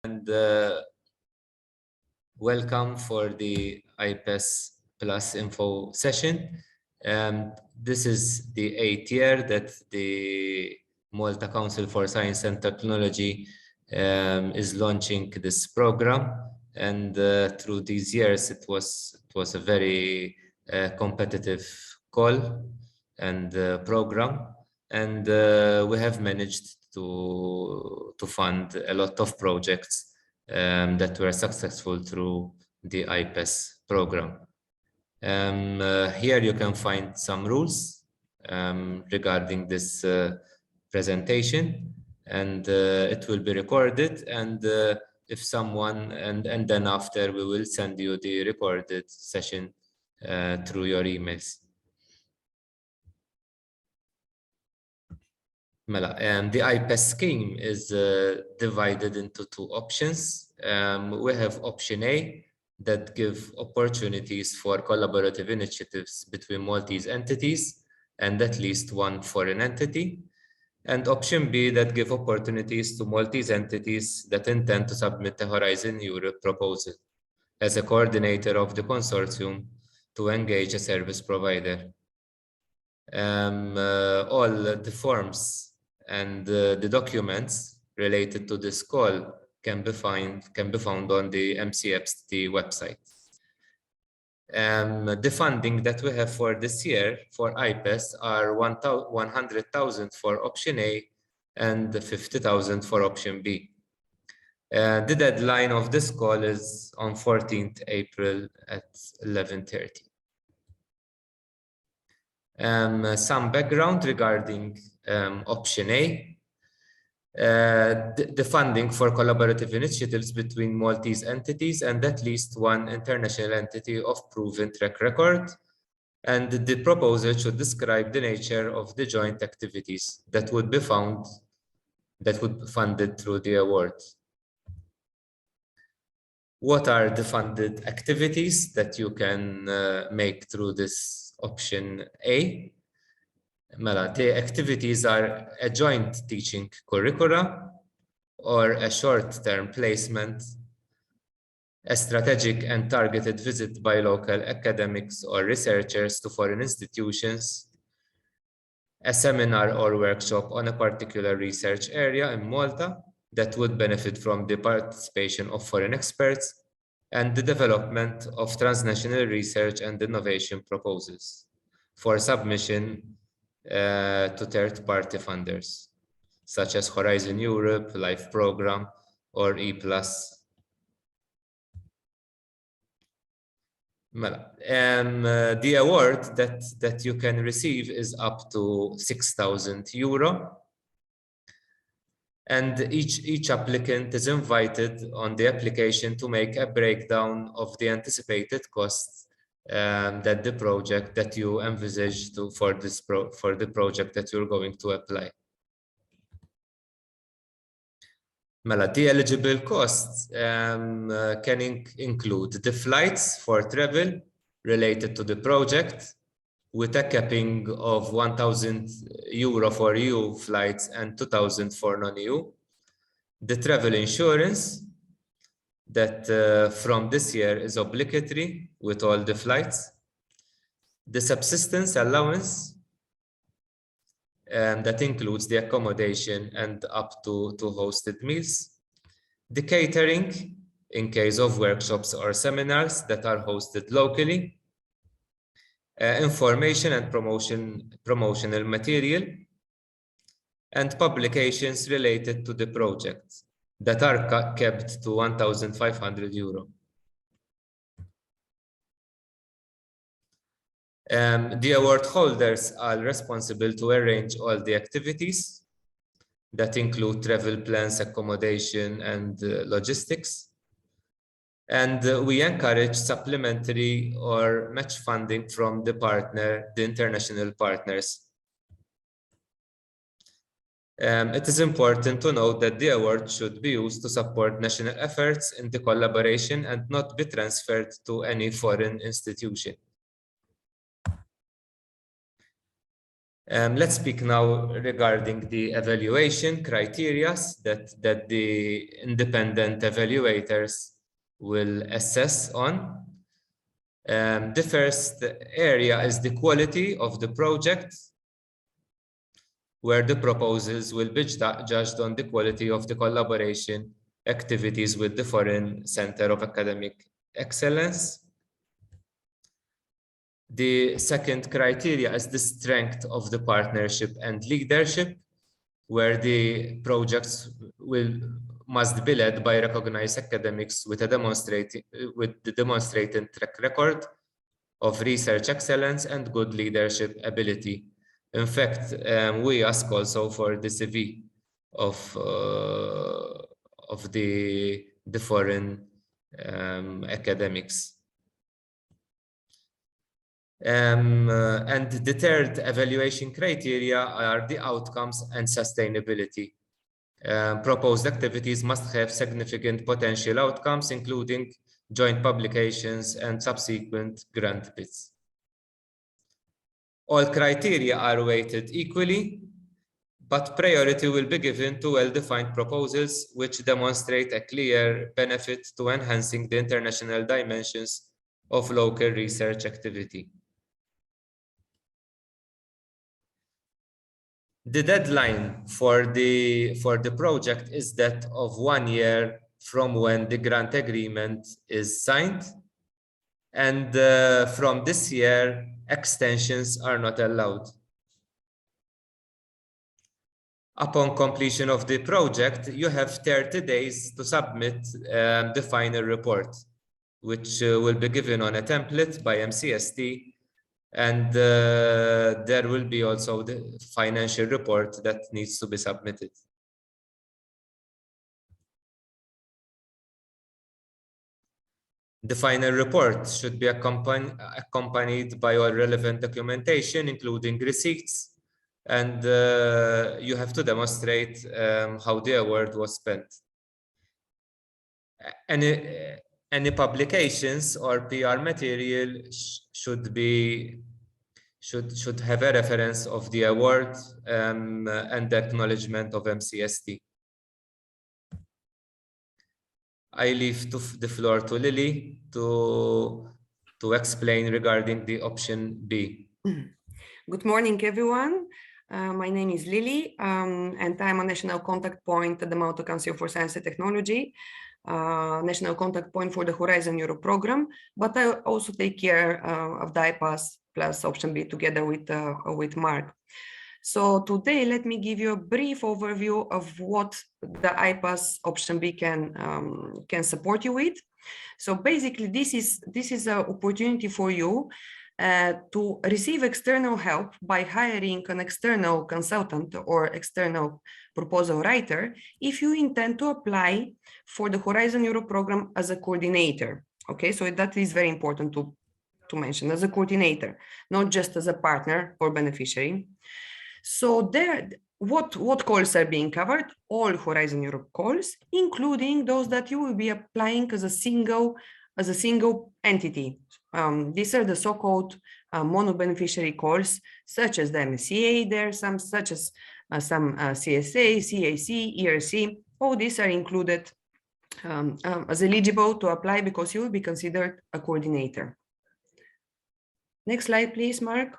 And welcome for the IPAS Plus info session. This is the 8th year that the Malta Council for Science and Technology is launching this program, and through these years it was a very competitive call and program, and we have managed to fund a lot of projects that were successful through the IPAS program. Here you can find some rules regarding this presentation, and it will be recorded, and if someone, and then after we will send you the recorded session through your emails. The IPAS scheme is divided into two options. We have option A that give opportunities for collaborative initiatives between Maltese entities and at least one foreign entity. And option B that give opportunities to Maltese entities that intend to submit a Horizon Europe proposal as a coordinator of the consortium to engage a service provider. All the forms and the documents related to this call can be found on the MCFT website. The funding that we have for this year for IPAS are 100,000 for option A and 50,000 for option B. The deadline of this call is on 14th April at 11:30. Some background regarding option A. The funding for collaborative initiatives between Maltese entities and at least one international entity of proven track record. And the proposal should describe the nature of the joint activities that would be funded through the award. What are the funded activities that you can make through this option A? The activities are a joint teaching curricula or a short-term placement, a strategic and targeted visit by local academics or researchers to foreign institutions, a seminar or workshop on a particular research area in Malta that would benefit from the participation of foreign experts, and the development of transnational research and innovation proposals for submission to third-party funders, such as Horizon Europe, LIFE Program, or IPAS. The award that you can receive is up to €6,000. And each applicant is invited on the application to make a breakdown of the anticipated costs that the project that you envisage for the project that you're going to apply. The eligible costs can include the flights for travel related to the project, with a capping of €1,000 for EU flights and 2,000 for non-EU. The travel insurance that from this year is obligatory with all the flights. The subsistence allowance that includes the accommodation and up to 2 hosted meals. The catering in case of workshops or seminars that are hosted locally. Information and promotional material, and publications related to the project that are kept to €1,500. The award holders are responsible to arrange all the activities that include travel plans, accommodation, and logistics. And we encourage supplementary or match funding from the international partners. It is important to note that the award should be used to support national efforts in the collaboration and not be transferred to any foreign institution. Let's speak now regarding the evaluation criteria that the independent evaluators will assess on. The first area is the quality of the project, where the proposals will be judged on the quality of the collaboration activities with the Foreign Center of Academic Excellence. The second criteria is the strength of the partnership and leadership, where the projects must be led by recognized academics with the demonstrating track record of research excellence and good leadership ability. In fact, we ask also for the CV of the foreign academics. And the third evaluation criteria are the outcomes and sustainability. Proposed activities must have significant potential outcomes, including joint publications and subsequent grant bids. All criteria are weighted equally, but priority will be given to well-defined proposals which demonstrate a clear benefit to enhancing the international dimensions of local research activity. The deadline for the project is that of 1 year from when the grant agreement is signed, and from this year, extensions are not allowed. Upon completion of the project, you have 30 days to submit the final report, which will be given on a template by MCST. And there will be also the financial report that needs to be submitted. The final report should be accompanied by all relevant documentation, including receipts, and you have to demonstrate how the award was spent. Any publications or PR material should have a reference of the award and the acknowledgement of MCST. I leave the floor to Lily to explain regarding the option B. Good morning, everyone. My name is Lily, and I'm a national contact point at the Malta Council for Science and Technology, national contact point for the Horizon Europe program, but I also take care of the IPAS plus option B together with Mark. So today, let me give you a brief overview of what the IPAS option B can support you with. So basically, this is an opportunity for you to receive external help by hiring an external consultant or external proposal writer if you intend to apply for the Horizon Europe program as a coordinator. Okay, so that is very important to mention, as a coordinator, not just as a partner or beneficiary. So there, what calls are being covered? All Horizon Europe calls, including those that you will be applying as a single entity. These are the so-called mono-beneficiary calls, such as the MSCA. There are some such as some CSA, CAC, ERC. All these are included as eligible to apply because you will be considered a coordinator. Next slide, please, Mark.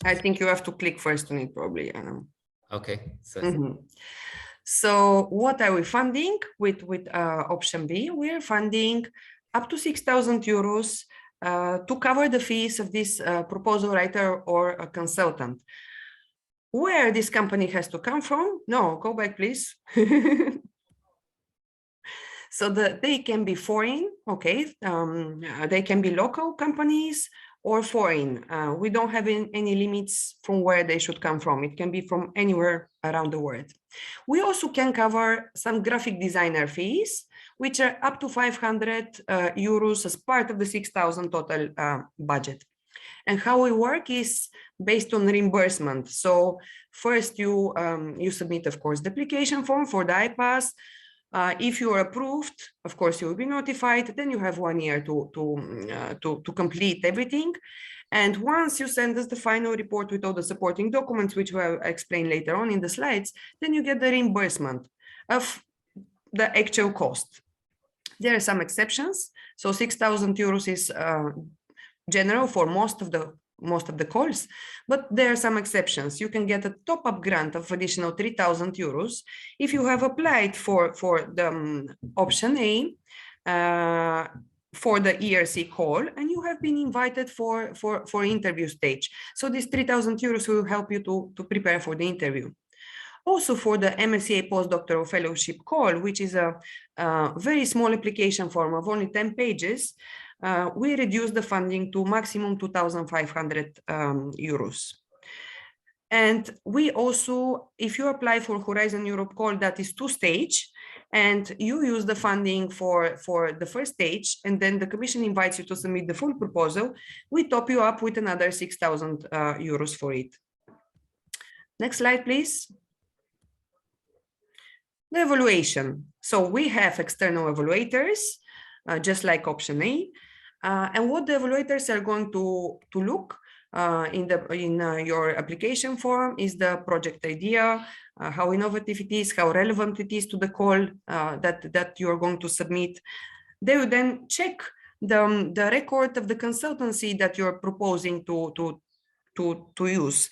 I think you have to click first on it, probably. Okay. So what are we funding with option B? We are funding up to 6,000 euros to cover the fees of this proposal writer or a consultant. Where this company has to come from? No, go back, please. So they can be foreign, okay? They can be local companies or foreign. We don't have any limits from where they should come from. It can be from anywhere around the world. We also can cover some graphic designer fees, which are up to 500 euros as part of the 6,000 total budget. And how we work is based on reimbursement. So first you submit, of course, the application form for the IPAS. If you are approved, of course, you will be notified. Then you have 1 year to complete everything. And once you send us the final report with all the supporting documents, which we'll explain later on in the slides, then you get the reimbursement of the actual cost. There are some exceptions. So 6,000 euros is general for most of the calls, but there are some exceptions. You can get a top-up grant of additional 3,000 euros if you have applied for the option A for the ERC call and you have been invited for interview stage. So this 3,000 euros will help you to prepare for the interview. Also for the MSCA postdoctoral fellowship call, which is a very small application form of only 10 pages, we reduce the funding to maximum 2,500 euros. And we also, if you apply for Horizon Europe call, that is 2-stage, and you use the funding for the first stage, and then the Commission invites you to submit the full proposal, we top you up with another 6,000 euros for it. Next slide, please. The evaluation. So we have external evaluators, just like option A. And what the evaluators are going to look in your application form is the project idea, how innovative it is, how relevant it is to the call that you are going to submit. They will then check the record of the consultancy that you're proposing to use.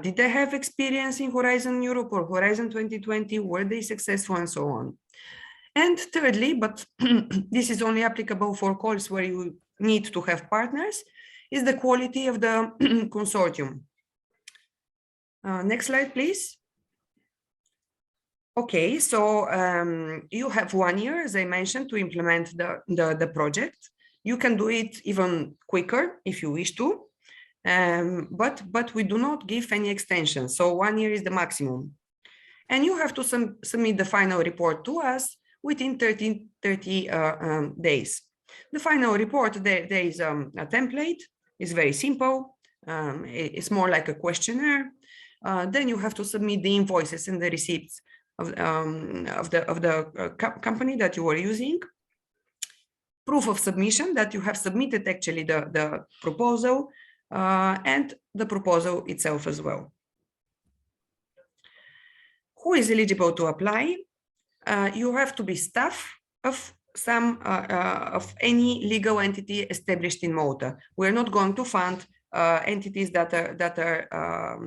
Did they have experience in Horizon Europe or Horizon 2020? Were they successful, and so on? And thirdly, but this is only applicable for calls where you need to have partners, is the quality of the consortium. Next slide, please. Okay, so you have 1 year, as I mentioned, to implement the project. You can do it even quicker if you wish to. But we do not give any extension. So 1 year is the maximum. And you have to submit the final report to us within 30 days. The final report, there is a template. It's very simple. It's more like a questionnaire. Then you have to submit the invoices and the receipts of the company that you are using. Proof of submission that you have submitted actually the proposal, and the proposal itself as well. Who is eligible to apply? You have to be staff of any legal entity established in Malta. We're not going to fund entities that are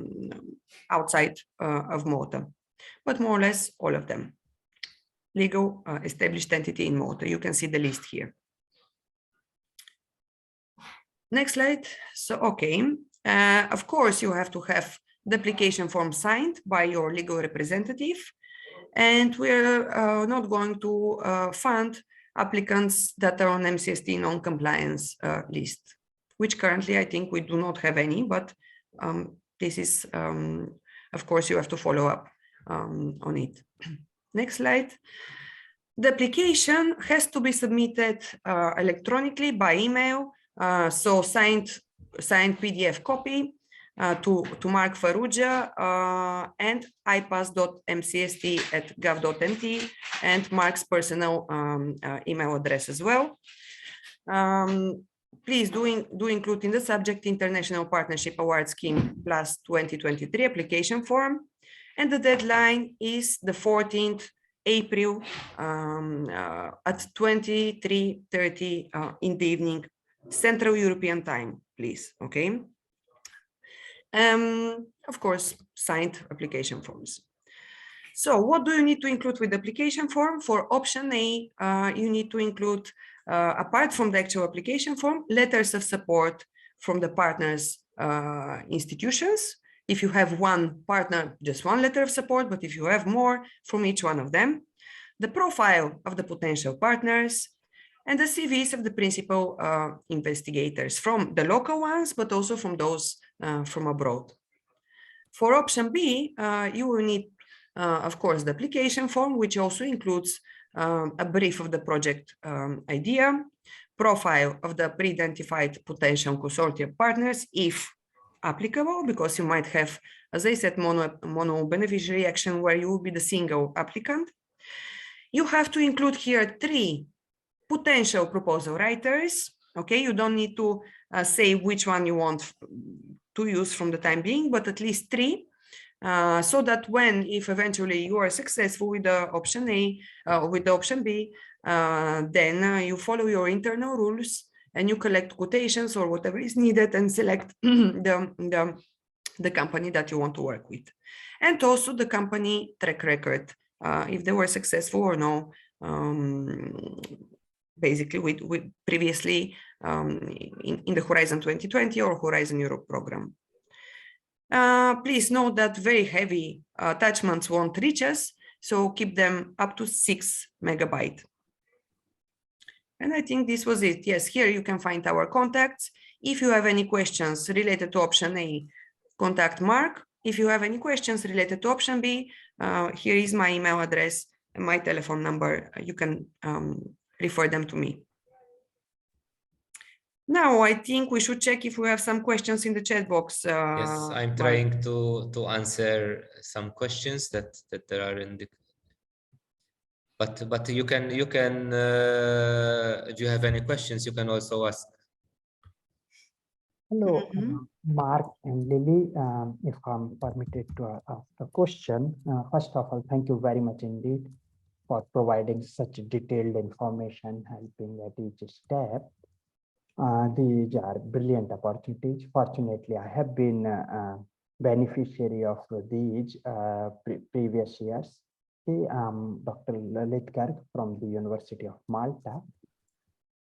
outside of Malta, but more or less all of them. Legal established entity in Malta. You can see the list here. Next slide. So, okay, of course, you have to have the application form signed by your legal representative, and we're not going to fund applicants that are on MCST non-compliance list, which currently I think we do not have any, but this is, of course, you have to follow up on it. Next slide. The application has to be submitted electronically by email. So signed PDF copy to Mark Farrugia and ipas.mcst@gov.mt and Mark's personal email address as well. Please do include in the subject International Partnership Award Scheme Plus 2023 application form, and the deadline is the 14th April at 23:30 in the evening, Central European time, please. Okay. Of course, signed application forms. So what do you need to include with the application form? For option A, you need to include, apart from the actual application form, letters of support from the partners' institutions. If you have one partner, just one letter of support, but if you have more, from each one of them, the profile of the potential partners, and the CVs of the principal investigators, from the local ones, but also from those from abroad. For option B, you will need, of course, the application form, which also includes a brief of the project idea, profile of the pre-identified potential consortium partners, if applicable, because you might have, as I said, mono beneficiary action where you will be the single applicant. you have to include here 3 potential proposal writers. Okay, you don't need to say which one you want to use from the time being, but at least 3. So that if eventually you are successful with the option A, with the option B, then you follow your internal rules and you collect quotations or whatever is needed and select the company that you want to work with. And also the company track record, if they were successful or no, basically with previously in the Horizon 2020 or Horizon Europe program. Please note that very heavy attachments won't reach us, so keep them up to 6 megabytes. And I think this was it. Yes, here you can find our contacts. If you have any questions related to option A, contact Mark. If you have any questions related to option B, here is my email address and my telephone number. You can refer them to me. Now, I think we should check if we have some questions in the chat box. Yes, I'm trying to answer some questions that there are in the. But you can if you have any questions, you can also ask. Hello, Mark and Lily. If I'm permitted to ask a question, first of all, thank you very much indeed for providing such detailed information, helping at each step. These are brilliant opportunities. Fortunately, I have been a beneficiary of these previous years. I'm Dr. Lalit Garg from the University of Malta.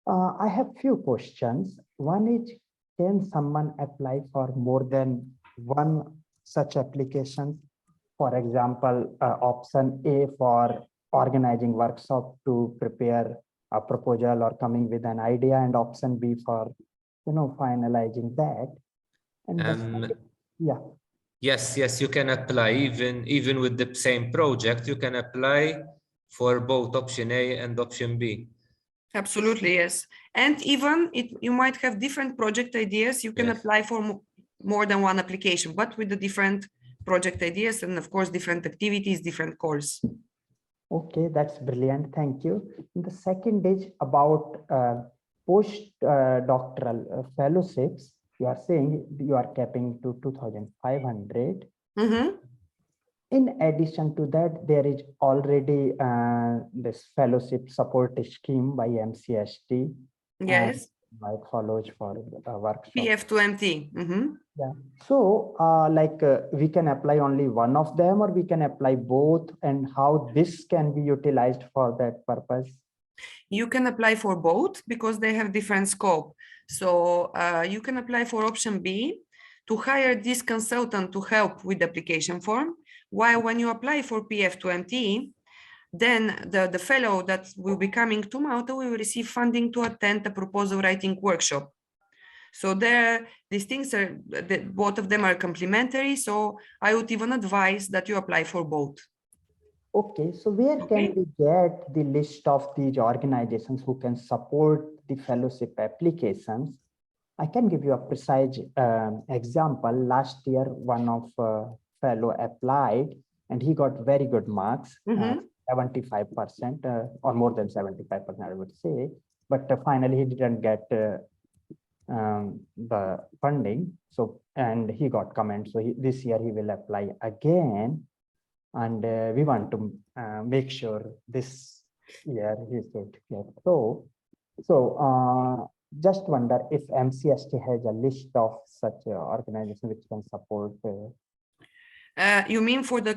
I have few questions. One is, can someone apply for more than one such application? For example, option A for organizing workshop to prepare a proposal or coming with an idea, and option B for finalizing that. And yeah. Yes, you can apply even with the same project. You can apply for both option A and option B. Absolutely, yes. And even you might have different project ideas. You can apply for more than one application, but with the different project ideas and of course different activities, different course. Okay, that's brilliant. Thank you. And the second is about postdoctoral fellowships. You are saying you are capping to 2,500. In addition to that, there is already this fellowship support scheme by MCST. Yes. Like follows for workshop. PF2MT. Yeah. So we can apply only one of them, or we can apply both, and how this can be utilized for that purpose? You can apply for both because they have different scope. So you can apply for option B to hire this consultant to help with the application form. While when you apply for PF2MT, then the fellow that will be coming to Malta will receive funding to attend a proposal writing workshop. So these things are, both of them are complementary. So I would even advise that you apply for both. Okay, so where can we get the list of these organizations who can support the fellowship applications? I can give you a precise example. Last year, one of fellow applied and he got very good marks, 75% or more than 75%, I would say. But finally, he didn't get the funding. So, and he got comments. So this year he will apply again. And we want to make sure this year he should get. So just wonder if MCST has a list of such organizations which can support. You mean for the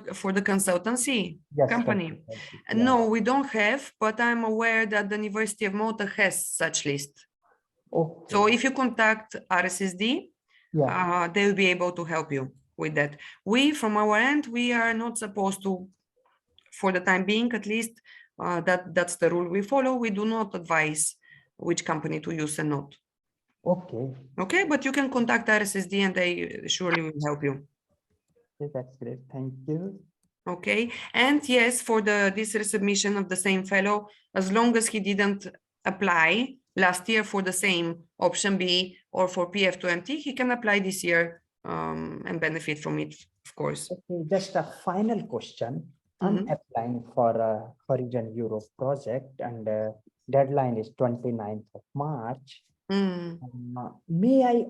consultancy company? Yeah. No, we don't have, but I'm aware that the University of Malta has such list. Okay. So if you contact RSSD, they will be able to help you with that. We, from our end, we are not supposed to, for the time being, at least, that's the rule we follow. We do not advise which company to use and not. Okay. Okay, but you can contact RSSD and they surely will help you. Okay, that's great. Thank you. Okay, and yes, for this resubmission of the same fellow, as long as he didn't apply last year for the same option B or for PF2MT, he can apply this year and benefit from it, of course. Okay, just a final question. I'm applying for a Horizon Europe project, and deadline is 29th of March. May I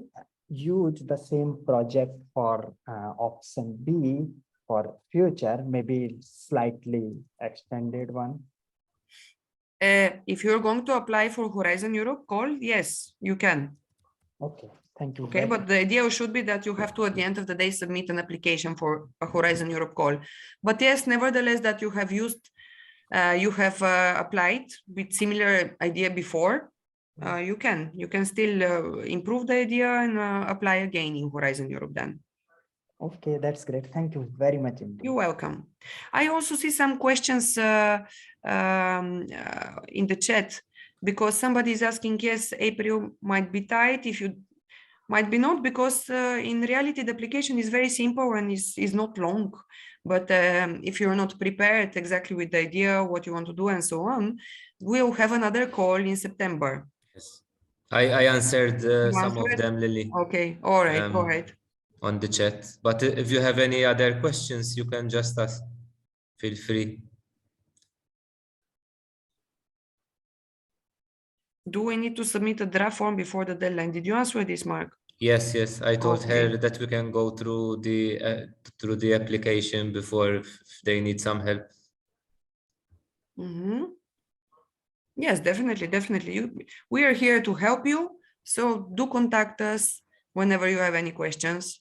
use the same project for option B for future, maybe slightly extended one? If you're going to apply for Horizon Europe call, yes, you can. Okay, thank you. Okay, but the idea should be that you have to, at the end of the day, submit an application for a Horizon Europe call. But yes, nevertheless, that you have used, you have applied with similar idea before, you can still improve the idea and apply again in Horizon Europe then. Okay, that's great. Thank you very much indeed. You're welcome. I also see some questions in the chat, because somebody is asking, yes, April might be tight, if you might be not, because in reality, the application is very simple and is not long. But if you're not prepared exactly with the idea, what you want to do and so on, we'll have another call in September. Yes. I answered some of them, Lily. Okay, all right, all right. On the chat. But if you have any other questions, you can just ask. Feel free. Do we need to submit a draft form before the deadline? Did you answer this, Mark? Yes, yes. I told her Okay. that we can go through the application before if they need some help. Yes, definitely, definitely. We are here to help you. So do contact us whenever you have any questions.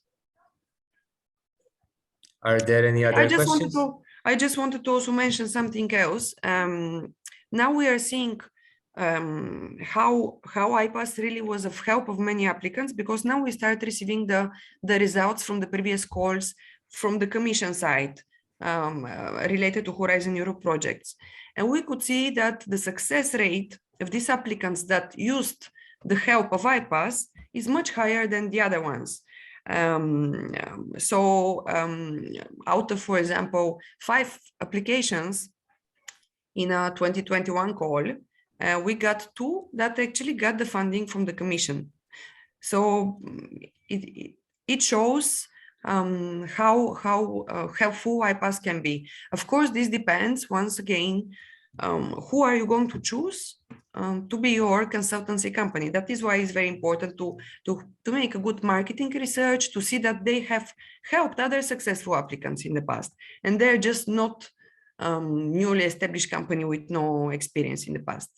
Are there any other questions? I just wanted to also mention something else. Now we are seeing how IPAS really was of help of many applicants, because now we start receiving the results from the previous calls from the Commission side related to Horizon Europe projects. And we could see that the success rate of these applicants that used the help of IPAS is much higher than the other ones. Out of, for example, 5 applications in a 2021 call, we got 2 that actually got the funding from the Commission. So it shows how helpful IPAS can be. Of course, this depends, once again, who are you going to choose to be your consultancy company. That is why it's very important to make a good marketing research, to see that they have helped other successful applicants in the past, and they're just not newly established company with no experience in the past.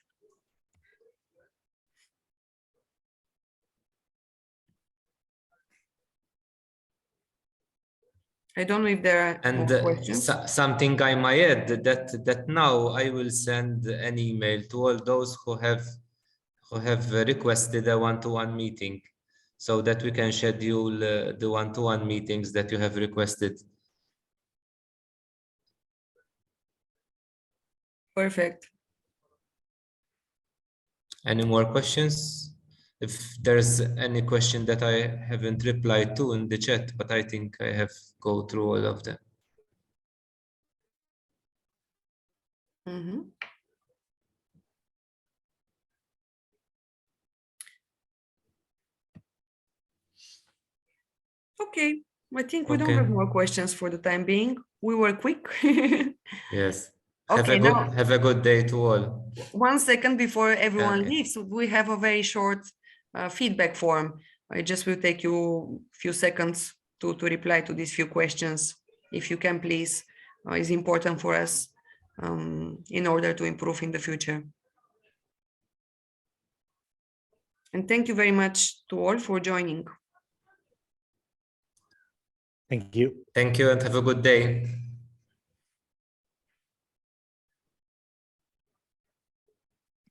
I don't know if there are more questions. Something I might add that now I will send an email to all those who have requested a one-to-one meeting, so that we can schedule the one-to-one meetings that you have requested. Perfect. Any more questions? If there's any question that I haven't replied to in the chat, but I think I have go through all of them. Okay, I think we don't have more questions for the time being. We were quick. Yes. Okay, have a good day to all. 1 second before everyone leaves, we have a very short feedback form. I just will take you a few seconds to reply to these few questions. If you can, please, it's important for us in order to improve in the future. And thank you very much to all for joining. Thank you. Thank you and have a good day.